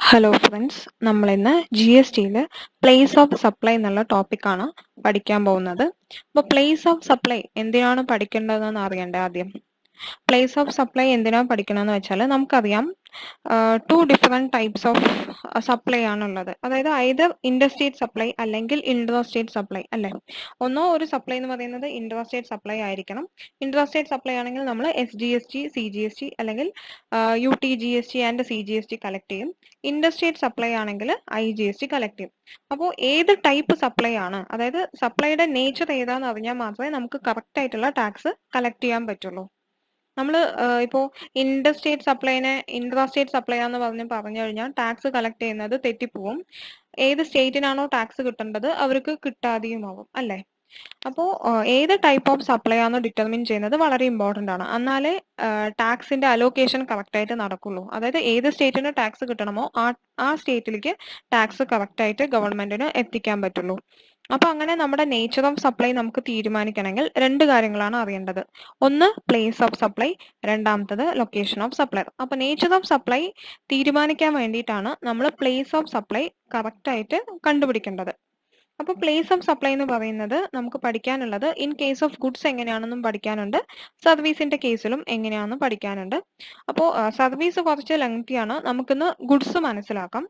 Hello friends, നമ്മൾ ഇന്ന് G S ടിയിൽ പ്ലേസ് ഓഫ് സപ്ലൈ എന്നുള്ള ടോപ്പിക്കാണ് പഠിക്കാൻ പോകുന്നത്. അപ്പോൾ പ്ലേസ് ഓഫ് സപ്ലൈ എന്തിനാണ് പഠിക്കേണ്ടതെന്ന് അറിയണ്ടേ ആദ്യം. പ്ലേസ് ഓഫ് സപ്ലൈ എന്തിനാണ് പഠിക്കണമെന്ന് വെച്ചാൽ നമുക്കറിയാം two different types of supply ആണുള്ളത്. അതായത് ഐദർ ഇൻഡർസ്റ്റേറ്റ് സപ്ലൈ അല്ലെങ്കിൽ ഇൻട്രാസ്റ്റേറ്റ് സപ്ലൈ അല്ലേ. ഒന്നോ ഒരു സപ്ലൈ എന്ന് പറയുന്നത് ഇൻട്രാസ്റ്റേറ്റ് സപ്ലൈ ആയിരിക്കണം. ഇൻട്രാസ്റ്റേറ്റ് സപ്ലൈ ആണെങ്കിൽ നമ്മൾ SGST, CGST അല്ലെങ്കിൽ UTGST ആൻഡ് CGST കളക്ട് ചെയ്യും. ഇൻഡർസ്റ്റേറ്റ് സപ്ലൈ ആണെങ്കിൽ IGST കളക്ട് ചെയ്യും. അപ്പോൾ ഏത് ടൈപ്പ് സപ്ലൈ ആണ്, അതായത് സപ്ലൈയുടെ നേച്ചർ ഏതാണെന്ന് അറിഞ്ഞാൽ മാത്രമേ നമുക്ക് കറക്റ്റ് ആയിട്ടുള്ള ടാക്സ് കളക്ട് ചെയ്യാൻ പറ്റുള്ളൂ. നമ്മൾ ഇപ്പോൾ ഇൻഡർസ്റ്റേറ്റ് സപ്ലൈനെ ഇൻട്രാസ്റ്റേറ്റ് സപ്ലൈ ആണെന്ന് പറഞ്ഞു കഴിഞ്ഞാൽ ടാക്സ് കളക്ട് ചെയ്യുന്നത് തെറ്റിപ്പോവും. ഏത് സ്റ്റേറ്റിനാണോ ടാക്സ് കിട്ടേണ്ടത് അവർക്ക് കിട്ടാതെയും ആവും അല്ലേ. അപ്പോൾ ഏത് ടൈപ്പ് ഓഫ് സപ്ലൈ ആണെന്ന് ഡിറ്റർമിൻ ചെയ്യുന്നത് വളരെ ഇമ്പോർട്ടൻ്റ് ആണ്. എന്നാലേ ടാക്സിന്റെ അലോക്കേഷൻ കറക്റ്റ് ആയിട്ട് നടക്കുള്ളൂ. അതായത് ഏത് സ്റ്റേറ്റിന് ടാക്സ് കിട്ടണമോ ആ സ്റ്റേറ്റിലേക്ക് ടാക്സ് കറക്റ്റ് ആയിട്ട് ഗവൺമെന്റിന് എത്തിക്കാൻ പറ്റുള്ളൂ. അപ്പൊ അങ്ങനെ നമ്മുടെ നേച്ചർ ഓഫ് സപ്ലൈ നമുക്ക് തീരുമാനിക്കണമെങ്കിൽ രണ്ട് കാര്യങ്ങളാണ് അറിയേണ്ടത്. ഒന്ന് പ്ലേസ് ഓഫ് സപ്ലൈ, രണ്ടാമത്തത് ലൊക്കേഷൻ ഓഫ് സപ്ലൈ. അപ്പൊ നേച്ചർ ഓഫ് സപ്ലൈ തീരുമാനിക്കാൻ വേണ്ടിയിട്ടാണ് നമ്മൾ പ്ലേസ് ഓഫ് സപ്ലൈ കറക്റ്റ് ആയിട്ട് കണ്ടുപിടിക്കേണ്ടത്. അപ്പോൾ പ്ലേസ് ഓഫ് സപ്ലൈ എന്ന് പറയുന്നത് നമുക്ക് പഠിക്കാനുള്ളത് ഇൻ കേസ് ഓഫ് ഗുഡ്സ് എങ്ങനെയാണെന്നും പഠിക്കാനുണ്ട്, സർവീസിന്റെ കേസിലും എങ്ങനെയാണെന്ന് പഠിക്കാനുണ്ട്. അപ്പോൾ സർവീസ് കുറച്ച് ലെങ്തിയാണ്, നമുക്കിന്ന് ഗുഡ്സ് മനസ്സിലാക്കാം.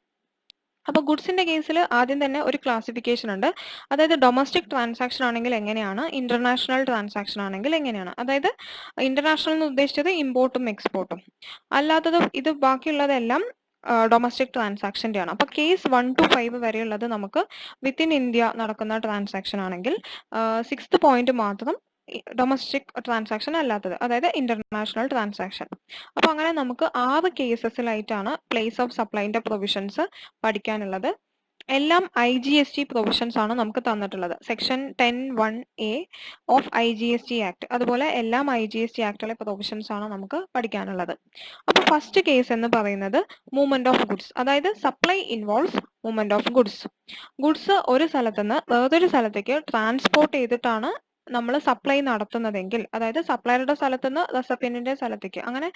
അപ്പോൾ ഗുഡ്സിന്റെ കേസിൽ ആദ്യം തന്നെ ഒരു ക്ലാസിഫിക്കേഷൻ ഉണ്ട്. അതായത് ഡൊമസ്റ്റിക് ട്രാൻസാക്ഷൻ ആണെങ്കിൽ എങ്ങനെയാണ്, ഇന്റർനാഷണൽ ട്രാൻസാക്ഷൻ ആണെങ്കിൽ എങ്ങനെയാണ്. അതായത് ഇന്റർനാഷണൽ എന്ന് ഉദ്ദേശിച്ചത് ഇമ്പോർട്ടും എക്സ്പോർട്ടും, അല്ലാത്തത് ഇത് ബാക്കിയുള്ളതെല്ലാം ഡൊമസ്റ്റിക് ട്രാൻസാക്ഷൻ്റെ ആണ്. അപ്പോൾ കേസ് 1 to 5 വരെയുള്ളത് നമുക്ക് വിത്തിൻ ഇന്ത്യ നടക്കുന്ന ട്രാൻസാക്ഷൻ ആണെങ്കിൽ 6th പോയിന്റ് മാത്രം ഡൊമസ്റ്റിക് ട്രാൻസാക്ഷൻ അല്ലാത്തത്, അതായത് ഇന്റർനാഷണൽ ട്രാൻസാക്ഷൻ. അപ്പൊ അങ്ങനെ നമുക്ക് 6 കേസസിലായിട്ടാണ് പ്ലേസ് ഓഫ് സപ്ലൈന്റെ പ്രൊവിഷൻസ് പഠിക്കാനുള്ളത്. എല്ലാം IGST പ്രൊവിഷൻസ് ആണ് നമുക്ക് തന്നിട്ടുള്ളത്. Section 10(1)(a) of IGST act, അതുപോലെ എല്ലാം IGST ആക്ടിലെ പ്രൊവിഷൻസ് ആണ് നമുക്ക് പഠിക്കാനുള്ളത്. അപ്പൊ ഫസ്റ്റ് കേസ് എന്ന് പറയുന്നത് മൂവ്മെന്റ് ഓഫ് ഗുഡ്സ്. അതായത് supply involves movement of goods. Goods ഒരു സ്ഥലത്തുനിന്ന് വേറൊരു സ്ഥലത്തേക്ക് ട്രാൻസ്പോർട്ട് ചെയ്തിട്ടാണ് നമ്മൾ സപ്ലൈ നടത്തുന്നതെങ്കിൽ, അതായത് സപ്ലൈയുടെ സ്ഥലത്തുനിന്ന് റെസിപ്പിയന്റിന്റെ സ്ഥലത്തേക്ക് അങ്ങനെ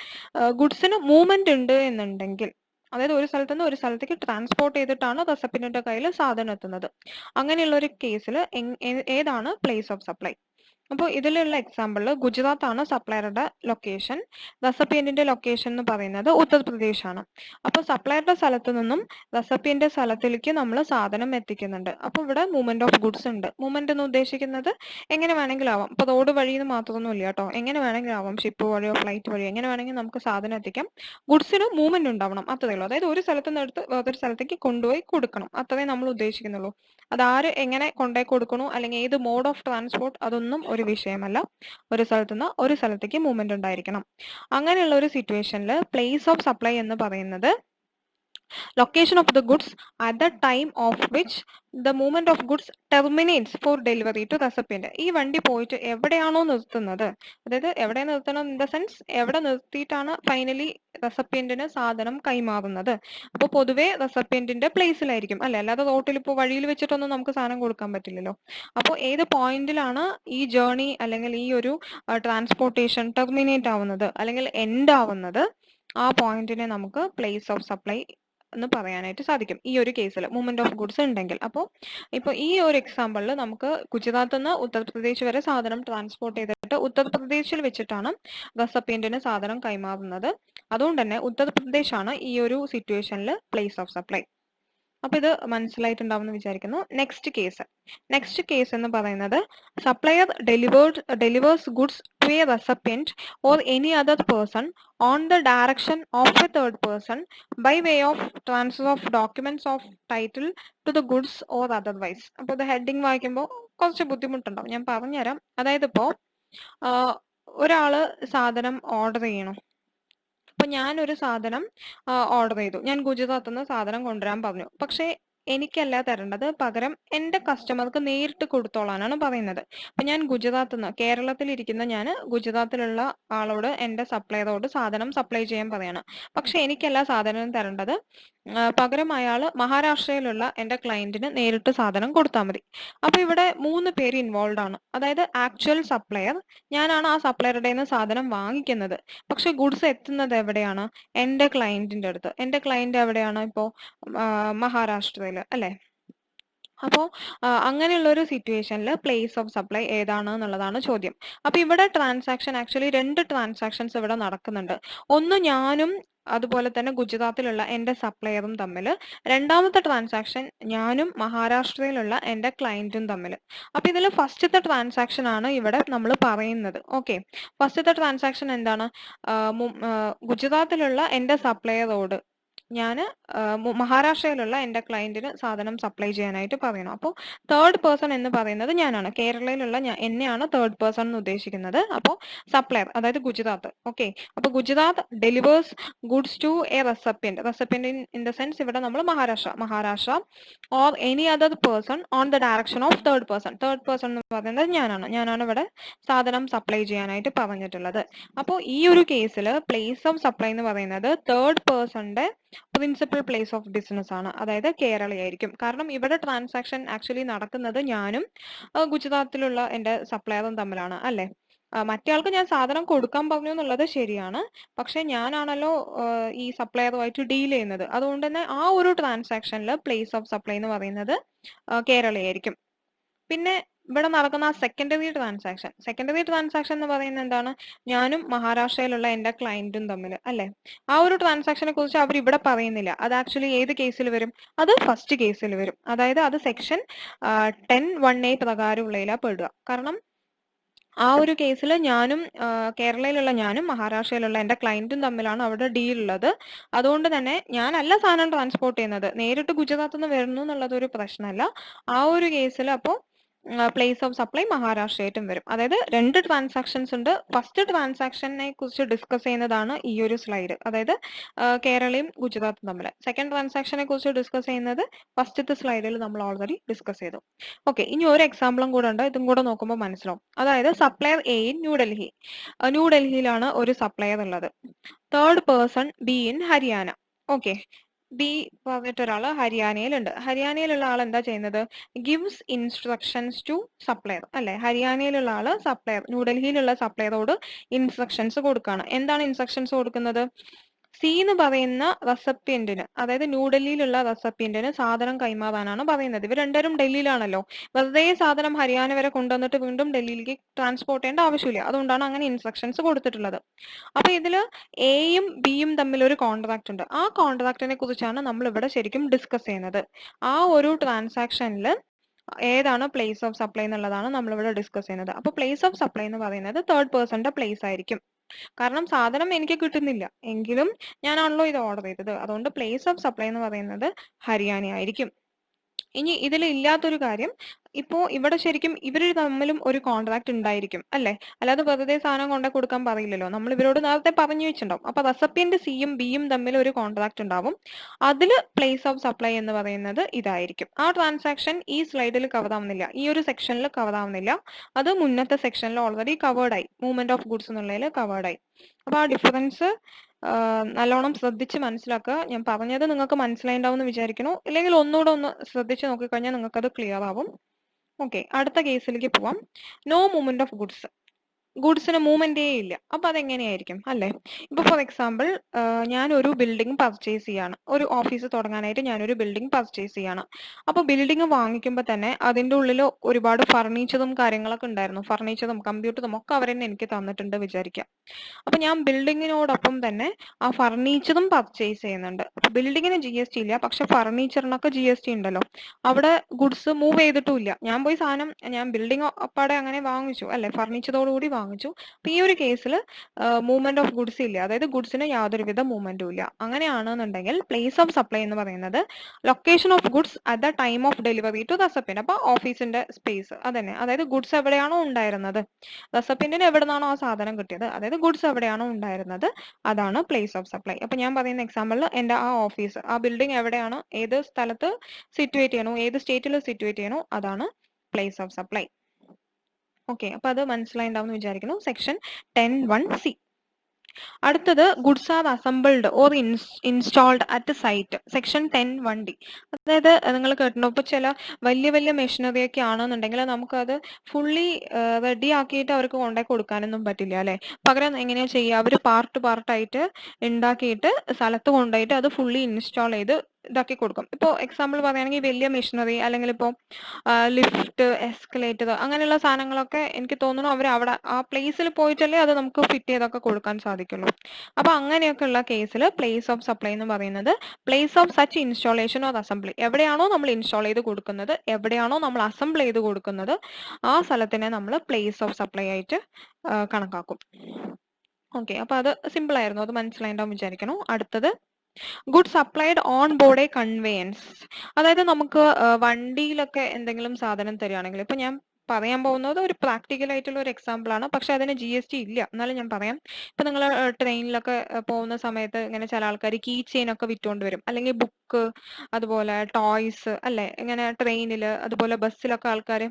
ഗുഡ്സിന് മൂവ്മെന്റ് ഉണ്ട് എന്നുണ്ടെങ്കിൽ, അതായത് ഒരു സ്ഥലത്തുനിന്ന് ഒരു സ്ഥലത്തേക്ക് ട്രാൻസ്പോർട്ട് ചെയ്തിട്ടാണ് റെസിപ്പിയന്റിന്റെ കയ്യിൽ സാധനം എത്തുന്നത്, അങ്ങനെയുള്ള ഒരു കേസിൽ ഏതാണ് പ്ലേസ് ഓഫ് സപ്ലൈ. അപ്പോൾ ഇതിലുള്ള എക്സാമ്പിളിൽ ഗുജറാത്ത് ആണ് സപ്ലയറുടെ ലൊക്കേഷൻ, റെസിപ്പിയന്റിന്റെ ലൊക്കേഷൻ എന്ന് പറയുന്നത് ഉത്തർപ്രദേശ് ആണ്. അപ്പോൾ സപ്ലയറുടെ സ്ഥലത്ത് നിന്നും റെസിപ്പിയന്റ് സ്ഥലത്തിലേക്ക് നമ്മൾ സാധനം എത്തിക്കുന്നുണ്ട്. അപ്പോൾ ഇവിടെ മൂവ്മെന്റ് ഓഫ് ഗുഡ്സ് ഉണ്ട്. മൂവ്മെന്റ് എന്ന് ഉദ്ദേശിക്കുന്നത് എങ്ങനെ വേണമെങ്കിലും ആവാം. ഇപ്പോൾ റോഡ് വഴി മാത്രമൊന്നും ഇല്ല കേട്ടോ, എങ്ങനെ വേണമെങ്കിലും ആവാം, ഷിപ്പ് വഴിയോ ഫ്ലൈറ്റ് വഴിയോ എങ്ങനെ വേണമെങ്കിൽ നമുക്ക് സാധനം എത്തിക്കാം. ഗുഡ്സിന് മൂവ്മെന്റ് ഉണ്ടാവണം, അത്രയേ ഉള്ളൂ. അതായത് ഒരു സ്ഥലത്ത് നിന്ന് എടുത്ത് വേറൊരു സ്ഥലത്തേക്ക് കൊണ്ടുപോയി കൊടുക്കണം, അത്രേ നമ്മൾ ഉദ്ദേശിക്കുന്നുള്ളൂ. അതാര് എങ്ങനെ കൊണ്ടുപോയി കൊടുക്കണു അല്ലെങ്കിൽ ഏത് മോഡ് ഓഫ് ട്രാൻസ്പോർട്ട് അതൊന്നും ഒരു വിഷയമല്ല. ഒരു സ്ഥലത്തുനിന്ന് ഒരു സ്ഥലത്തേക്ക് മൂവ്മെന്റ് ഉണ്ടായിരിക്കണം. അങ്ങനെയുള്ള ഒരു സിറ്റുവേഷനിൽ പ്ലേസ് ഓഫ് സപ്ലൈ എന്ന് പറയുന്നത് location of the goods at the time of which the movement of goods terminates for delivery to recipient. ഈ വണ്ടി പോയിട്ട് എവിടെയാണോ നിർത്തുന്നത്, അതായത് എവിടെ നിർത്തണം ഇൻ ദ സെൻസ് എവിടെ നിർത്തിയിട്ടാണ് ഫൈനലി റെസിപ്പിയന്റിന് സാധനം കൈമാറുന്നത്. അപ്പോൾ പൊതുവെ റെസിപ്പിയന്റിന്റെ പ്ലേസിലായിരിക്കും അല്ലെ, അല്ലാതെ റോട്ടിൽ ഇപ്പോൾ വഴിയിൽ വെച്ചിട്ടൊന്നും നമുക്ക് സാധനം കൊടുക്കാൻ പറ്റില്ലല്ലോ. അപ്പോൾ ഏത് പോയിന്റിലാണ് ഈ ജേർണി അല്ലെങ്കിൽ ഈ ഒരു ട്രാൻസ്പോർട്ടേഷൻ ടെർമിനേറ്റ് ആവുന്നത് അല്ലെങ്കിൽ എൻഡ് ആവുന്നത്, ആ പോയിന്റിനെ നമുക്ക് പ്ലേസ് ഓഫ് സപ്ലൈ എന്ന് പറയാനായിട്ട് സാധിക്കും ഈ ഒരു കേസിൽ മൂവ്മെന്റ് ഓഫ് ഗുഡ്സ് ഉണ്ടെങ്കിൽ. അപ്പോൾ ഇപ്പോൾ ഈ ഒരു എക്സാമ്പിളിൽ നമുക്ക് ഗുജറാത്തിൽ നിന്ന് ഉത്തർപ്രദേശ് വരെ സാധനം ട്രാൻസ്പോർട്ട് ചെയ്തിട്ട് ഉത്തർപ്രദേശിൽ വെച്ചിട്ടാണ് റെസിപ്പിയന്റിന് സാധനം കൈമാറുന്നത്. അതുകൊണ്ട് തന്നെ ഉത്തർപ്രദേശ് ആണ് ഈ ഒരു സിറ്റുവേഷനിൽ പ്ലേസ് ഓഫ് സപ്ലൈ. അപ്പൊ ഇത് മനസ്സിലായിട്ടുണ്ടാവുമെന്ന് വിചാരിക്കുന്നു. നെക്സ്റ്റ് കേസ് എന്ന് പറയുന്നത് supplier delivers goods to a recipient or any other person on the direction of a third person by way of transfer of documents of title to the goods or otherwise. അപ്പോൾ ഇത് heading വായിക്കുമ്പോൾ കുറച്ച് ബുദ്ധിമുട്ടുണ്ടാവും, ഞാൻ പറഞ്ഞുതരാം. അതായത് ഇപ്പോൾ ഒരാള് സാധനം ഓർഡർ ചെയ്യണം. അപ്പൊ ഞാനൊരു സാധനം ഓർഡർ ചെയ്തു, ഞാൻ ഗുജറാത്തിൽ നിന്ന് സാധനം കൊണ്ടുവരാൻ പറഞ്ഞു. പക്ഷെ എനിക്കല്ല തരേണ്ടത്, പകരം എൻ്റെ കസ്റ്റമർക്ക് നേരിട്ട് കൊടുത്തോളാനാണ് പറയുന്നത്. അപ്പൊ ഞാൻ ഗുജറാത്തിൽ നിന്ന്, കേരളത്തിലിരിക്കുന്ന ഞാൻ ഗുജറാത്തിലുള്ള ആളോട് എൻ്റെ സപ്ലയറോട് സാധനം സപ്ലൈ ചെയ്യാൻ പറയാണ്. പക്ഷെ എനിക്കല്ല സാധനം തരേണ്ടത്, പകരം അയാൾ മഹാരാഷ്ട്രയിലുള്ള എൻ്റെ ക്ലയന്റിന് നേരിട്ട് സാധനം കൊടുത്താൽ മതി. അപ്പൊ ഇവിടെ 3 പേര് ഇൻവോൾവ് ആണ്. അതായത് ആക്ച്വൽ സപ്ലയർ, ഞാനാണ് ആ സപ്ലയറുടെ നിന്ന് സാധനം വാങ്ങിക്കുന്നത്. പക്ഷെ ഗുഡ്സ് എത്തുന്നത് എവിടെയാണ്? എൻ്റെ ക്ലയന്റിന്റെ അടുത്ത്. എൻ്റെ ക്ലയന്റ് എവിടെയാണ്? ഇപ്പോ മഹാരാഷ്ട്രയിൽ അല്ലെ? അപ്പോൾ അങ്ങനെയുള്ള ഒരു സിറ്റുവേഷനിൽ പ്ലേസ് ഓഫ് സപ്ലൈ ഏതാണ് എന്നുള്ളതാണ് ചോദ്യം. അപ്പൊ ഇവിടെ ട്രാൻസാക്ഷൻ ആക്ച്വലി 2 ട്രാൻസാക്ഷൻസ് ഇവിടെ നടക്കുന്നുണ്ട്. ഒന്ന് ഞാനും അതുപോലെ തന്നെ ഗുജറാത്തിലുള്ള എൻ്റെ സപ്ലയറും തമ്മിൽ, രണ്ടാമത്തെ ട്രാൻസാക്ഷൻ ഞാനും മഹാരാഷ്ട്രയിലുള്ള എൻ്റെ ക്ലയന്റും തമ്മിൽ. അപ്പൊ ഇതിൽ ഫസ്റ്റത്തെ ട്രാൻസാക്ഷൻ ആണ് ഇവിടെ നമ്മൾ പറയുന്നത്. ഓക്കെ, ഫസ്റ്റത്തെ ട്രാൻസാക്ഷൻ എന്താണ്? ഗുജറാത്തിലുള്ള എൻ്റെ സപ്ലയറോട് ഞാൻ മഹാരാഷ്ട്രയിലുള്ള എൻ്റെ ക്ലയന്റിന് സാധനം സപ്ലൈ ചെയ്യാനായിട്ട് പറയണം. അപ്പോൾ തേർഡ് പേഴ്സൺ എന്ന് പറയുന്നത് ഞാനാണ്. കേരളയിലുള്ള എന്നെയാണ് തേർഡ് പേഴ്സൺ എന്ന് ഉദ്ദേശിക്കുന്നത്. അപ്പോൾ സപ്ലയർ അതായത് ഗുജറാത്ത്. ഓക്കെ, അപ്പൊ Gujarat delivers goods to a recipient in the sense ഇവിടെ നമ്മൾ Maharashtra or any other person on the direction of third person എന്ന് പറയുന്നത് ഞാനാണ് ഇവിടെ സാധനം സപ്ലൈ ചെയ്യാനായിട്ട് പറഞ്ഞിട്ടുള്ളത്. അപ്പോൾ ഈ ഒരു കേസിൽ പ്ലേസ് ഓഫ് സപ്ലൈ എന്ന് പറയുന്നത് തേർഡ് പേഴ്സന്റെ പ്രിൻസിപ്പൽ പ്ലേസ് ഓഫ് ബിസിനസ് ആണ്, അതായത് കേരളയായിരിക്കും. കാരണം ഇവിടെ ട്രാൻസാക്ഷൻ ആക്ച്വലി നടക്കുന്നത് ഞാനും ഗുജറാത്തിലുള്ള എൻ്റെ സപ്ലയറും തമ്മിലാണ് അല്ലെ? മറ്റേ ആൾക്ക് ഞാൻ സാധനം കൊടുക്കാൻ പറഞ്ഞു എന്നുള്ളത് ശരിയാണ്, പക്ഷെ ഞാനാണല്ലോ ഈ സപ്ലയറുമായിട്ട് ഡീൽ ചെയ്യുന്നത്. അതുകൊണ്ട് തന്നെ ആ ഒരു ട്രാൻസാക്ഷനിൽ പ്ലേസ് ഓഫ് സപ്ലൈ എന്ന് പറയുന്നത് കേരളയായിരിക്കും. പിന്നെ ഇവിടെ നടക്കുന്ന സെക്കൻഡറി ട്രാൻസാക്ഷൻ എന്ന് പറയുന്നത് എന്താണ്? ഞാനും മഹാരാഷ്ട്രയിലുള്ള എൻ്റെ ക്ലയന്റും തമ്മിൽ അല്ലെ? ആ ഒരു ട്രാൻസാക്ഷനെ കുറിച്ച് അവർ ഇവിടെ പറയുന്നില്ല. അത് ആക്ച്വലി ഏത് കേസിൽ വരും? അത് ഫസ്റ്റ് കേസിൽ വരും. അതായത് അത് സെക്ഷൻ 10(1)(a) പ്രകാരമുള്ളതിലാ പെടുക. കാരണം ആ ഒരു കേസിൽ കേരളയിലുള്ള ഞാനും മഹാരാഷ്ട്രയിലുള്ള എൻ്റെ ക്ലയന്റും തമ്മിലാണ് അവിടെ ഡീൽ ഉള്ളത്. അതുകൊണ്ട് തന്നെ ഞാനല്ല സാധനം ട്രാൻസ്പോർട്ട് ചെയ്യുന്നത്, നേരിട്ട് ഗുജറാത്തിൽ നിന്ന് വരുന്നു എന്നുള്ളത് ഒരു പ്രശ്നമല്ല. ആ ഒരു കേസിൽ അപ്പോൾ പ്ലേസ് ഓഫ് സപ്ലൈ മഹാരാഷ്ട്രയായിട്ടും വരും. അതായത് 2 ട്രാൻസാക്ഷൻസ് ഉണ്ട്. ഫസ്റ്റ് ട്രാൻസാക്ഷനെ കുറിച്ച് ഡിസ്കസ് ചെയ്യുന്നതാണ് ഈ ഒരു സ്ലൈഡ്, അതായത് കേരളയും ഗുജറാത്തും തമ്മിൽ. സെക്കൻഡ് ട്രാൻസാക്ഷനെ കുറിച്ച് ഡിസ്കസ് ചെയ്യുന്നത് ഫസ്റ്റത്തെ സ്ലൈഡിൽ നമ്മൾ ഓൾറെഡി ഡിസ്കസ് ചെയ്തു. ഓക്കെ, ഇനി ഒരു എക്സാമ്പിളും കൂടെ ഉണ്ട്, ഇതും കൂടെ നോക്കുമ്പോൾ മനസ്സിലാവും. അതായത് സപ്ലയർ എ ഇൻ ന്യൂഡൽഹിയിലാണ് ഒരു സപ്ലയർ ഉള്ളത്. Third person B in Haryana. Okay, B പറഞ്ഞിട്ടൊരാള് ഹരിയാനയിലുണ്ട്. ഹരിയാനയിലുള്ള ആൾ എന്താ ചെയ്യുന്നത്? ഗിവ്സ് ഇൻസ്ട്രക്ഷൻസ് ടു സപ്ലയർ അല്ലെ? ഹരിയാനയിലുള്ള ആള് ന്യൂഡൽഹിയിലുള്ള സപ്ലയറോട് ഇൻസ്ട്രക്ഷൻസ് കൊടുക്കുകയാണ്. എന്താണ് ഇൻസ്ട്രക്ഷൻസ് കൊടുക്കുന്നത്? സി എന്ന് പറയുന്ന റെസിപ്പിയന്റിന്, അതായത് ന്യൂഡൽഹിയിലുള്ള റെസിപ്പിയന്റിന് സാധനം കൈമാറാനാണ് പറയുന്നത്. ഇവർ രണ്ടുപേരും ഡൽഹിയിലാണല്ലോ. വെറുതെ സാധനം ഹരിയാന വരെ കൊണ്ടുവന്നിട്ട് വീണ്ടും ഡൽഹിയിലേക്ക് ട്രാൻസ്പോർട്ട് ചെയ്യേണ്ട ആവശ്യമില്ല. അതുകൊണ്ടാണ് അങ്ങനെ ഇൻസ്ട്രക്ഷൻസ് കൊടുത്തിട്ടുള്ളത്. അപ്പൊ ഇതില് എയും ബിയും തമ്മിൽ ഒരു കോൺട്രാക്ട് ഉണ്ട്. ആ കോൺട്രാക്റ്റിനെ കുറിച്ചാണ് നമ്മൾ ഇവിടെ ശരിക്കും ഡിസ്കസ് ചെയ്യുന്നത്. ആ ഒരു ട്രാൻസാക്ഷനിൽ ഏതാണ് പ്ലേസ് ഓഫ് സപ്ലൈ എന്നുള്ളതാണ് നമ്മളിവിടെ ഡിസ്കസ് ചെയ്യുന്നത്. അപ്പൊ പ്ലേസ് ഓഫ് സപ്ലൈ എന്ന് പറയുന്നത് തേർഡ് പേഴ്സന്റെ പ്ലേസ് ആയിരിക്കും. കാരണം സാധനം എനിക്ക് കിട്ടുന്നില്ല എങ്കിലും ഞാനാണല്ലോ ഇത് ഓർഡർ ചെയ്തത്. അതുകൊണ്ട് പ്ലേസ് ഓഫ് സപ്ലൈ എന്ന് പറയുന്നത് ഹരിയാന ആയിരിക്കും. ഇനി ഇതിൽ ഇല്ലാത്തൊരു കാര്യം, ഇപ്പോ ഇവിടെ ശരിക്കും ഇവർ തമ്മിലും ഒരു കോൺട്രാക്ട് ഉണ്ടായിരിക്കും അല്ലെ? അല്ലാതെ വെറുതെ സാധനം കൊണ്ടു കൊടുക്കാൻ പറയില്ലല്ലോ. നമ്മൾ ഇവരോട് നേരത്തെ പറഞ്ഞു വെച്ചിട്ടുണ്ടാവും. അപ്പൊ റെസിപ്പിയന്റ് സിയും ബിയും തമ്മിൽ ഒരു കോൺട്രാക്ട് ഉണ്ടാവും. അതിൽ പ്ലേസ് ഓഫ് സപ്ലൈ എന്ന് പറയുന്നത് ഇതായിരിക്കും. ആ ട്രാൻസാക്ഷൻ ഈ സ്ലൈഡിൽ കവർ ആവുന്നില്ല, ഈ ഒരു സെക്ഷനിൽ കവർ ആവുന്നില്ല. അത് മുന്നത്തെ സെക്ഷനിൽ ഓൾറെഡി കവേർഡായി, മൂവ്മെന്റ് ഓഫ് ഗുഡ്സ് എന്നുള്ളതിൽ കവേർഡായി. അപ്പൊ ആ ഡിഫറൻസ് നല്ലോണം ശ്രദ്ധിച്ച് മനസ്സിലാക്കുക. ഞാൻ പറഞ്ഞത് നിങ്ങൾക്ക് മനസ്സിലായിണ്ടാവും എന്ന് വിചാരിക്കുന്നു. ഇല്ലെങ്കിൽ ഒന്നുകൂടെ ഒന്ന് ശ്രദ്ധിച്ച് നോക്കിക്കഴിഞ്ഞാൽ നിങ്ങൾക്ക് അത് ക്ലിയർ ആവും. ഓക്കെ, അടുത്ത കേസിലേക്ക് പോവാം. നോ മൂവ്മെന്റ് ഓഫ് ഗുഡ്സിന് മൂവ്മെന്റേ ഇല്ല. അപ്പൊ അതെങ്ങനെയായിരിക്കും അല്ലെ? ഇപ്പൊ ഫോർ എക്സാമ്പിൾ ഞാൻ ഒരു ബിൽഡിംഗ് പർച്ചേസ് ചെയ്യാണ്, ഒരു ഓഫീസ് തുടങ്ങാനായിട്ട് ഞാനൊരു ബിൽഡിംഗ് പർച്ചേസ് ചെയ്യാണ്. അപ്പൊ ബിൽഡിംഗ് വാങ്ങിക്കുമ്പോൾ തന്നെ അതിന്റെ ഉള്ളിൽ ഒരുപാട് ഫർണിച്ചറും കാര്യങ്ങളൊക്കെ ഉണ്ടായിരുന്നു. ഫർണിച്ചറും കമ്പ്യൂട്ടറും ഒക്കെ അവരെന്നെ എനിക്ക് തന്നിട്ടുണ്ട് വിചാരിക്കാം. അപ്പൊ ഞാൻ ബിൽഡിങ്ങിനോടൊപ്പം തന്നെ ആ ഫർണിച്ചറും പർച്ചേസ് ചെയ്യുന്നുണ്ട്. ബിൽഡിങ്ങിന് GST ഇല്ല, പക്ഷെ ഫർണിച്ചറിനൊക്കെ GST ഉണ്ടല്ലോ. അവിടെ ഗുഡ്സ് മൂവ് ചെയ്തിട്ടുമില്ല. ഞാൻ ബിൽഡിംഗ് അപ്പാടെ അങ്ങനെ വാങ്ങിച്ചു അല്ലെ, ഫർണിച്ചറോടുകൂടി വാങ്ങിച്ചു. അപ്പൊ ഈ ഒരു കേസിൽ മൂവ്മെന്റ് ഓഫ് ഗുഡ്സ് ഇല്ല, അതായത് ഗുഡ്സിന് യാതൊരുവിധ മൂവ്മെന്റും ഇല്ല. അങ്ങനെയാണെന്നുണ്ടെങ്കിൽ പ്ലേസ് ഓഫ് സപ്ലൈ എന്ന് പറയുന്നത് location of goods at the time of delivery to recipient. അപ്പൊ ഓഫീസിന്റെ സ്പേസ് അതന്നെ, അതായത് ഗുഡ്സ് എവിടെയാണോ ഉണ്ടായിരുന്നത്, റെസിപ്പിയന്റിന് എവിടെ നിന്നാണോ ആ സാധനം കിട്ടിയത്, അതായത് ഗുഡ്സ് എവിടെയാണോ ഉണ്ടായിരുന്നത്, അതാണ് പ്ലേസ് ഓഫ് സപ്ലൈ. അപ്പൊ ഞാൻ പറയുന്ന എക്സാമ്പിളിൽ എന്റെ ആ ഓഫീസ്, ആ ബിൽഡിംഗ് എവിടെയാണോ, ഏത് സ്ഥലത്ത് സിറ്റുവേറ്റ് ചെയ്യണോ, ഏത് സ്റ്റേറ്റിൽ സിറ്റുവേറ്റ് ചെയ്യണോ, അതാണ് പ്ലേസ് ഓഫ് സപ്ലൈ. ഓക്കെ, അപ്പൊ അത് മനസ്സിലായിണ്ടാവും എന്ന് വിചാരിക്കുന്നു. Section 10(1)(c. അടുത്തത് goods are assembled or installed at site, section 10(1)(d). അതായത് നിങ്ങൾ കേട്ടിട്ടുണ്ടോ, ഇപ്പൊ ചില വലിയ വലിയ മെഷീനറി ഒക്കെ ആണെന്നുണ്ടെങ്കിൽ നമുക്കത് ഫുള്ളി റെഡി ആക്കിയിട്ട് അവർക്ക് കൊണ്ടുപോയി കൊടുക്കാനൊന്നും പറ്റില്ല അല്ലെ. പകരം എങ്ങനെയാ ചെയ്യുക, അവർ പാർട്ടായിട്ട് ഉണ്ടാക്കിയിട്ട് സ്ഥലത്ത് കൊണ്ടുപോയിട്ട് അത് ഫുള്ളി ഇൻസ്റ്റാൾ ചെയ്ത് ഇതാക്കി കൊടുക്കും. ഇപ്പോൾ എക്സാമ്പിൾ പറയുകയാണെങ്കിൽ വലിയ മെഷീനറി അല്ലെങ്കിൽ ഇപ്പോൾ ലിഫ്റ്റ്, എസ്കലേറ്റർ അങ്ങനെയുള്ള സാധനങ്ങളൊക്കെ എനിക്ക് തോന്നുന്നു അവർ അവിടെ ആ പ്ലേസിൽ പോയിട്ടല്ലേ അത് നമുക്ക് ഫിറ്റ് ചെയ്തൊക്കെ കൊടുക്കാൻ സാധിക്കുള്ളൂ. അപ്പൊ അങ്ങനെയൊക്കെയുള്ള കേസിൽ പ്ലേസ് ഓഫ് സപ്ലൈ എന്ന് പറയുന്നത് place of such installation or assembly, എവിടെയാണോ നമ്മൾ ഇൻസ്റ്റാൾ ചെയ്ത് കൊടുക്കുന്നത്, എവിടെയാണോ നമ്മൾ അസംബിൾ ചെയ്ത് കൊടുക്കുന്നത്, ആ സ്ഥലത്തിനെ നമ്മൾ പ്ലേസ് ഓഫ് സപ്ലൈ ആയിട്ട് കണക്കാക്കും. ഓക്കെ, അപ്പൊ അത് സിമ്പിൾ ആയിരുന്നു, അത് മനസ്സിലായിട്ടുണ്ടാവും വിചാരിക്കണം. അടുത്തത് good supplied on board A conveyance. അതായത് നമുക്ക് വണ്ടിയിലൊക്കെ എന്തെങ്കിലും സാധനം തരികയാണെങ്കിൽ, ഇപ്പൊ ഞാൻ പറയാൻ പോകുന്നത് ഒരു പ്രാക്ടിക്കൽ ആയിട്ടുള്ള ഒരു എക്സാമ്പിൾ ആണ്, പക്ഷെ അതിന് GST ഇല്ല, എന്നാലും ഞാൻ പറയാം. ഇപ്പൊ നിങ്ങൾ ട്രെയിനിലൊക്കെ പോകുന്ന സമയത്ത് ഇങ്ങനെ ചില ആൾക്കാർ കീ ചെയിൻ ഒക്കെ വിറ്റുകൊണ്ട് വരും, അല്ലെങ്കിൽ ബുക്ക്, അതുപോലെ ടോയ്സ് അല്ലെ, ഇങ്ങനെ ട്രെയിനിൽ അതുപോലെ ബസ്സിലൊക്കെ ആൾക്കാർ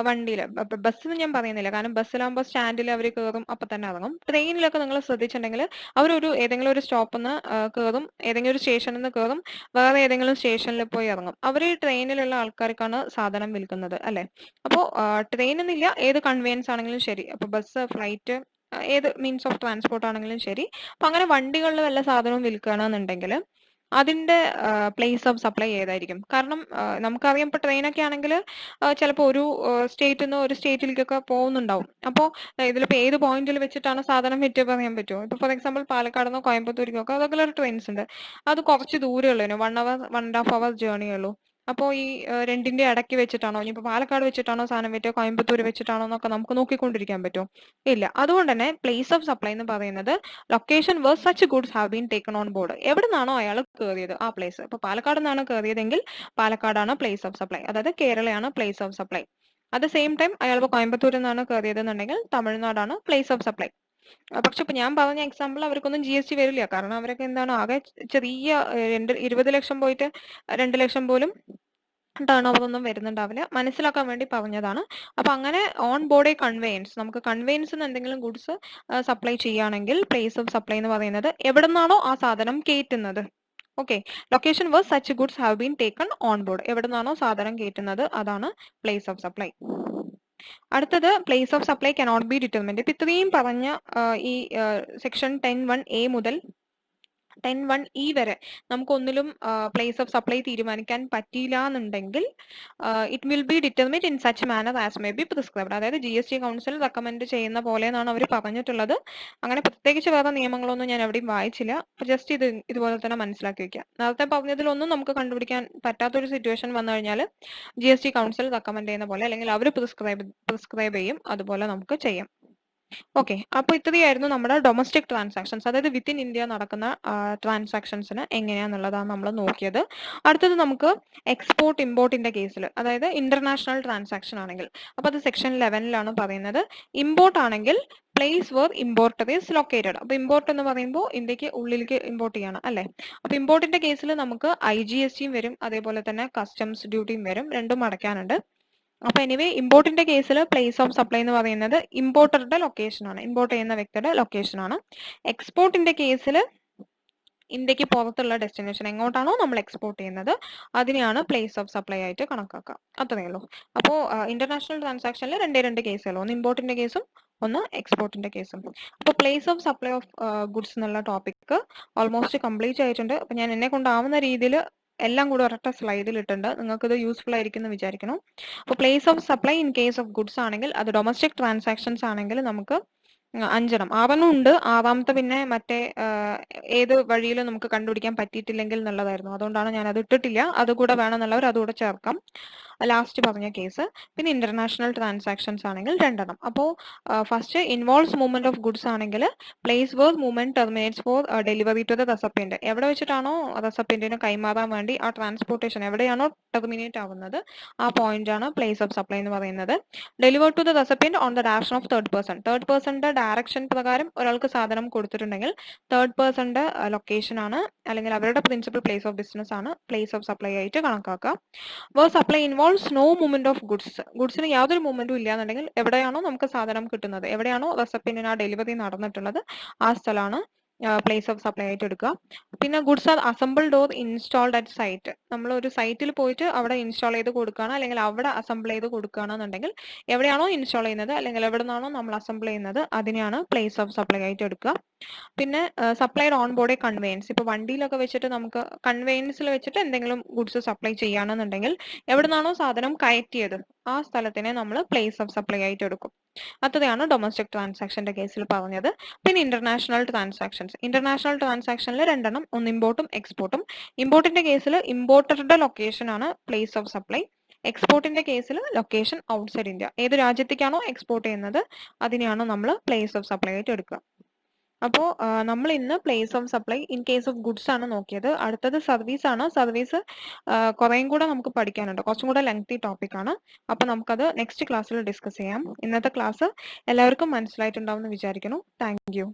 വണ്ടിയിൽ, ബസ്സിൽ ഞാൻ പറയുന്നില്ല, കാരണം ബസ്സിലാകുമ്പോൾ സ്റ്റാൻഡിൽ അവർ കയറും അപ്പൊ തന്നെ ഇറങ്ങും. ട്രെയിനിലൊക്കെ നിങ്ങൾ ശ്രദ്ധിച്ചിട്ടുണ്ടെങ്കിൽ അവരൊരു ഏതെങ്കിലും ഒരു സ്റ്റോപ്പിൽ നിന്ന് കയറും, ഏതെങ്കിലും ഒരു സ്റ്റേഷനിൽ നിന്ന് കയറും, വേറെ ഏതെങ്കിലും സ്റ്റേഷനിൽ പോയി ഇറങ്ങും. അവർ ട്രെയിനിലുള്ള ആൾക്കാർക്കാണ് സാധനം വിൽക്കുന്നത് അല്ലെ. അപ്പോൾ ട്രെയിൻ എന്നില്ല, ഏത് കൺവെയൻസ് ആണെങ്കിലും ശരി, അപ്പൊ ബസ്, ഫ്ലൈറ്റ്, ഏത് മീൻസ് ഓഫ് ട്രാൻസ്പോർട്ട് ആണെങ്കിലും ശരി, അപ്പൊ അങ്ങനെ വണ്ടികളിൽ വല്ല സാധനവും വിൽക്കുകയാണെന്നുണ്ടെങ്കിൽ അതിന്റെ പ്ലേസ് ഓഫ് സപ്ലൈ ഏതായിരിക്കും? കാരണം നമുക്കറിയാം ഇപ്പൊ ട്രെയിനൊക്കെ ആണെങ്കിൽ ചിലപ്പോൾ ഒരു സ്റ്റേറ്റിൽ നിന്ന് ഒരു സ്റ്റേറ്റിലേക്കൊക്കെ പോകുന്നുണ്ടാവും. അപ്പോൾ ഇതിലിപ്പോൾ ഏത് പോയിന്റിൽ വെച്ചിട്ടാണ് സാധനം വിറ്റ് പറയാൻ പറ്റുമോ? ഇപ്പൊ ഫോർ എക്സാമ്പിൾ പാലക്കാട് നിന്ന് കോയമ്പത്തൂരിക്കൊക്കെ റെഗുലർ ട്രെയിൻസ് ഉണ്ട്, അത് കുറച്ച് ദൂരമുള്ളൂ, 1 hour 1.5 hours ജേർണിയേ ഉള്ളൂ. അപ്പോൾ ഈ രണ്ടിന്റെ ഇടയ്ക്ക് വെച്ചിട്ടാണോ, ഇനിയിപ്പോ പാലക്കാട് വെച്ചിട്ടാണോ സാധനം വിറ്റ്, കോയമ്പത്തൂർ വെച്ചിട്ടാണോ എന്നൊക്കെ നമുക്ക് നോക്കിക്കൊണ്ടിരിക്കാൻ പറ്റുമോ? ഇല്ല. അതുകൊണ്ട് തന്നെ പ്ലേസ് ഓഫ് സപ്ലൈ എന്ന് പറയുന്നത് location where such goods have been taken on board, എവിടെ നിന്നാണോ അയാൾ കയറിയത് ആ പ്ലേസ്. ഇപ്പൊ പാലക്കാട് നിന്നാണ് കയറിയതെങ്കിൽ പാലക്കാടാണ് പ്ലേസ് ഓഫ് സപ്ലൈ, അതായത് കേരളയാണ് place of supply. At the same time അയാൾ ഇപ്പോൾ കോയമ്പത്തൂരിൽ നിന്നാണ് കയറിയതെന്നുണ്ടെങ്കിൽ തമിഴ്നാടാണ് പ്ലേസ് ഓഫ് സപ്ലൈ. പക്ഷെ ഇപ്പൊ ഞാൻ പറഞ്ഞ എക്സാമ്പിൾ അവർക്കൊന്നും GST വരില്ല, കാരണം അവരൊക്കെ എന്താണ് ആകെ ചെറിയ 20 ലക്ഷം പോയിട്ട് 2 ലക്ഷം പോലും ടേൺ ഓവർ ഒന്നും വരുന്നുണ്ടാവില്ല, മനസ്സിലാക്കാൻ വേണ്ടി പറഞ്ഞതാണ്. അപ്പൊ അങ്ങനെ ഓൺ ബോർഡ് എ കൺവെയൻസ്, നമുക്ക് കൺവെയൻസ് എന്തെങ്കിലും ഗുഡ്സ് സപ്ലൈ ചെയ്യുകയാണെങ്കിൽ പ്ലേസ് ഓഫ് സപ്ലൈ എന്ന് പറയുന്നത് എവിടെ നിന്നാണോ ആ സാധനം കയറ്റുന്നത്. Okay, location where such goods have been taken on board, എവിടെ നിന്നാണോ സാധനം കയറ്റുന്നത് അതാണ് പ്ലേസ് ഓഫ് സപ്ലൈ. അടുത്തത് place of supply cannot be determined. ഇപ്പൊ ഇത്രയും പറഞ്ഞ ഈ സെക്ഷൻ 10(1)(a) മുതൽ 10(1)(e) വരെ നമുക്കൊന്നിലും പ്ലേസ് ഓഫ് സപ്ലൈ തീരുമാനിക്കാൻ പറ്റിയില്ല എന്നുണ്ടെങ്കിൽ it will be determined in such manner as may be prescribed. അതായത് GST കൗൺസിൽ റെക്കമെൻഡ് ചെയ്യുന്ന പോലെ എന്നാണ് അവർ പറഞ്ഞിട്ടുള്ളത്. അങ്ങനെ പ്രത്യേകിച്ച് വേറെ നിയമങ്ങളൊന്നും ഞാൻ എവിടെയും വായിച്ചില്ല. ജസ്റ്റ് ഇതുപോലെ തന്നെ മനസ്സിലാക്കി വെക്കുക. നേരത്തെ പറഞ്ഞതിലൊന്നും നമുക്ക് കണ്ടുപിടിക്കാൻ പറ്റാത്തൊരു സിറ്റുവേഷൻ വന്നു കഴിഞ്ഞാൽ GST കൗൺസിൽ റെക്കമെൻഡ് ചെയ്യുന്ന പോലെ, അല്ലെങ്കിൽ അവർ പ്രിസ്ക്രൈബ് ചെയ്യും, അതുപോലെ നമുക്ക് ചെയ്യാം. ഓക്കെ, അപ്പൊ ഇത്രയായിരുന്നു നമ്മുടെ ഡൊമസ്റ്റിക് ട്രാൻസാക്ഷൻസ്, അതായത് വിത്തിൻ ഇന്ത്യ നടക്കുന്ന ട്രാൻസാക്ഷൻസിന് എങ്ങനെയാന്നുള്ളതാണ് നമ്മൾ നോക്കിയത്. അടുത്തത് നമുക്ക് എക്സ്പോർട്ട് ഇമ്പോർട്ടിന്റെ കേസിൽ, അതായത് ഇന്റർനാഷണൽ ട്രാൻസാക്ഷൻ ആണെങ്കിൽ, അപ്പൊ അത് സെക്ഷൻ 11-ലാണ് പറയുന്നത്. ഇമ്പോർട്ട് ആണെങ്കിൽ place where importer is located. അപ്പൊ ഇമ്പോർട്ട് എന്ന് പറയുമ്പോൾ ഇന്ത്യക്ക് ഉള്ളിലേക്ക് ഇമ്പോർട്ട് ചെയ്യണം അല്ലെ. അപ്പൊ ഇമ്പോർട്ടിന്റെ കേസിൽ നമുക്ക് IGSTയും വരും, അതേപോലെ തന്നെ കസ്റ്റംസ് ഡ്യൂട്ടിയും വരും, രണ്ടും അടയ്ക്കാനുണ്ട്. അപ്പൊ എനിവേ ഇമ്പോർട്ടിന്റെ കേസിൽ പ്ലേസ് ഓഫ് സപ്ലൈ എന്ന് പറയുന്നത് ഇമ്പോർട്ടറുടെ ലൊക്കേഷൻ ആണ്, ഇമ്പോർട്ട് ചെയ്യുന്ന വ്യക്തിയുടെ ലൊക്കേഷൻ ആണ്. എക്സ്പോർട്ടിന്റെ കേസിൽ ഇന്ത്യക്ക് പുറത്തുള്ള ഡെസ്റ്റിനേഷൻ എങ്ങോട്ടാണോ നമ്മൾ എക്സ്പോർട്ട് ചെയ്യുന്നത് അതിനെയാണ് പ്ലേസ് ഓഫ് സപ്ലൈ ആയിട്ട് കണക്കാക്കുക. അത്രയേ ഉള്ളൂ. അപ്പോൾ ഇന്റർനാഷണൽ ട്രാൻസാക്ഷനിൽ രണ്ട് കേസുകൾ, ഒന്ന് ഇമ്പോർട്ടിന്റെ കേസും ഒന്ന് എക്സ്പോർട്ടിന്റെ കേസും. അപ്പോൾ place of supply of goods എന്നുള്ള ടോപ്പിക് ഓൾമോസ്റ്റ് കംപ്ലീറ്റ് ആയിട്ടുണ്ട്. അപ്പൊ ഞാൻ എന്നെ കൊണ്ടാവുന്ന രീതിയിൽ എല്ലാം കൂടെ ഒരൊറ്റ സ്ലൈഡിൽ ഇട്ടുണ്ട്, നിങ്ങൾക്ക് ഇത് യൂസ്ഫുൾ ആയിരിക്കും എന്ന് വിചാരിക്കണം. അപ്പോൾ place of supply in case of goods ആണെങ്കിൽ, അത് ഡൊമസ്റ്റിക് ട്രാൻസാക്ഷൻസ് ആണെങ്കിൽ നമുക്ക് 5 6 ഉണ്ട്. 6ാമത്തെ പിന്നെ മറ്റേ ഏത് വഴിയിലും നമുക്ക് കണ്ടുപിടിക്കാൻ പറ്റിയിട്ടില്ലെങ്കിൽ എന്നുള്ളതായിരുന്നു, അതുകൊണ്ടാണ് ഞാൻ അത് ഇട്ടിട്ടില്ല. അതുകൂടെ വേണമെന്നുള്ളവർ അതുകൂടെ ചേർക്കാം, ലാസ്റ്റ് പറഞ്ഞ കേസ്. പിന്നെ ഇന്റർനാഷണൽ ട്രാൻസാക്ഷൻസ് ആണെങ്കിൽ 2 അപ്പോൾ first involves movement of goods ആണെങ്കിൽ place where movement terminates for delivery to the recipient, എവിടെ വെച്ചിട്ടാണോ റെസിപ്പിയന്റിന് കൈമാറാൻ വേണ്ടി ആ ട്രാൻസ്പോർട്ടേഷൻ എവിടെയാണോ ടെർമിനേറ്റ് ആവുന്നത് ആ പോയിന്റ് ആണ് പ്ലേസ് ഓഫ് സപ്ലൈ എന്ന് പറയുന്നത്. Deliver to the recipient on the direction of third പേഴ്സന്റെ ഡയറക്ഷൻ പ്രകാരം ഒരാൾക്ക് സാധനം കൊടുത്തിട്ടുണ്ടെങ്കിൽ തേർഡ് പേഴ്സന്റെ ലൊക്കേഷൻ ആണ്, അല്ലെങ്കിൽ അവരുടെ പ്രിൻസിപ്പൽ പ്ലേസ് ഓഫ് ബിസിനസ് ആണ് പ്ലേസ് ഓഫ് സപ്ലൈ ആയിട്ട് കണക്കാക്കുക. Where supply involves involves no movement of ഗുഡ്സിന് യാതൊരു മൂവ്മെന്റും ഇല്ല എന്നുണ്ടെങ്കിൽ എവിടെയാണോ നമുക്ക് സാധനം കിട്ടുന്നത്, എവിടെയാണോ റെസിപ്പിയന്റിന് ആ ഡെലിവറി നടന്നിട്ടുള്ളത് ആ സ്ഥലമാണ് പ്ലേസ് ഓഫ് സപ്ലൈ ആയിട്ട് എടുക്കുക. പിന്നെ goods are assembled or installed at site. നമ്മൾ ഒരു സൈറ്റിൽ പോയിട്ട് അവിടെ ഇൻസ്റ്റാൾ ചെയ്ത് കൊടുക്കുകയാണ് അല്ലെങ്കിൽ അവിടെ അസംബിൾ ചെയ്ത് കൊടുക്കുകയാണെന്നുണ്ടെങ്കിൽ എവിടെയാണോ ഇൻസ്റ്റാൾ ചെയ്യുന്നത് അല്ലെങ്കിൽ എവിടെ നിന്നാണോ നമ്മൾ അസംബിൾ ചെയ്യുന്നത് അതിനെയാണ് പ്ലേസ് ഓഫ് സപ്ലൈ ആയിട്ട് എടുക്കുക. പിന്നെ സപ്ലൈഡ് ഓൺ ബോർഡ് കൺവെയൻസ്. ഇപ്പൊ വണ്ടിയിലൊക്കെ വെച്ചിട്ട് നമുക്ക് കൺവെയൻസിൽ വെച്ചിട്ട് എന്തെങ്കിലും ഗുഡ്സ് സപ്ലൈ ചെയ്യുകയാണെന്നുണ്ടെങ്കിൽ എവിടെ നിന്നാണോ സാധനം കയറ്റിയത് ആ സ്ഥലത്തിനെ നമ്മൾ പ്ലേസ് ഓഫ് സപ്ലൈ ആയിട്ട് എടുക്കും. അടുത്തതാണ് ഡൊമസ്റ്റിക് ട്രാൻസാക്ഷന്റെ കേസിൽ പറഞ്ഞത്. പിന്നെ ഇന്റർനാഷണൽ ട്രാൻസാക്ഷൻസ്. ഇന്റർനാഷണൽ ട്രാൻസാക്ഷനിൽ രണ്ടെണ്ണം, ഒന്ന് ഇമ്പോർട്ടും എക്സ്പോർട്ടും. ഇമ്പോർട്ടിന്റെ കേസിൽ ഇമ്പോർട്ടറുടെ ലൊക്കേഷൻ ആണ് പ്ലേസ് ഓഫ് സപ്ലൈ. എക്സ്പോർട്ടിന്റെ കേസിൽ ലൊക്കേഷൻ ഔട്ട്സൈഡ് ഇന്ത്യ. ഏത് രാജ്യത്തേക്കാണോ എക്സ്പോർട്ട് ചെയ്യുന്നത് അതിനെയാണ് നമ്മൾ പ്ലേസ് ഓഫ് സപ്ലൈ ആയിട്ട് എടുക്കുക. അപ്പോൾ നമ്മൾ ഇന്ന് place of supply in case of goods ആണ് നോക്കിയത്. അടുത്തത് സർവീസ് ആണ്. സർവീസ് കുറേയും കൂടെ നമുക്ക് പഠിക്കാനുണ്ട്, കുറച്ചും കൂടെ ലെങ്തി ടോപ്പിക് ആണ്. അപ്പൊ നമുക്കത് നെക്സ്റ്റ് ക്ലാസ്സിൽ ഡിസ്കസ് ചെയ്യാം. ഇന്നത്തെ ക്ലാസ് എല്ലാവർക്കും മനസ്സിലായിട്ടുണ്ടാവും എന്ന് വിചാരിക്കുന്നു. Thank you.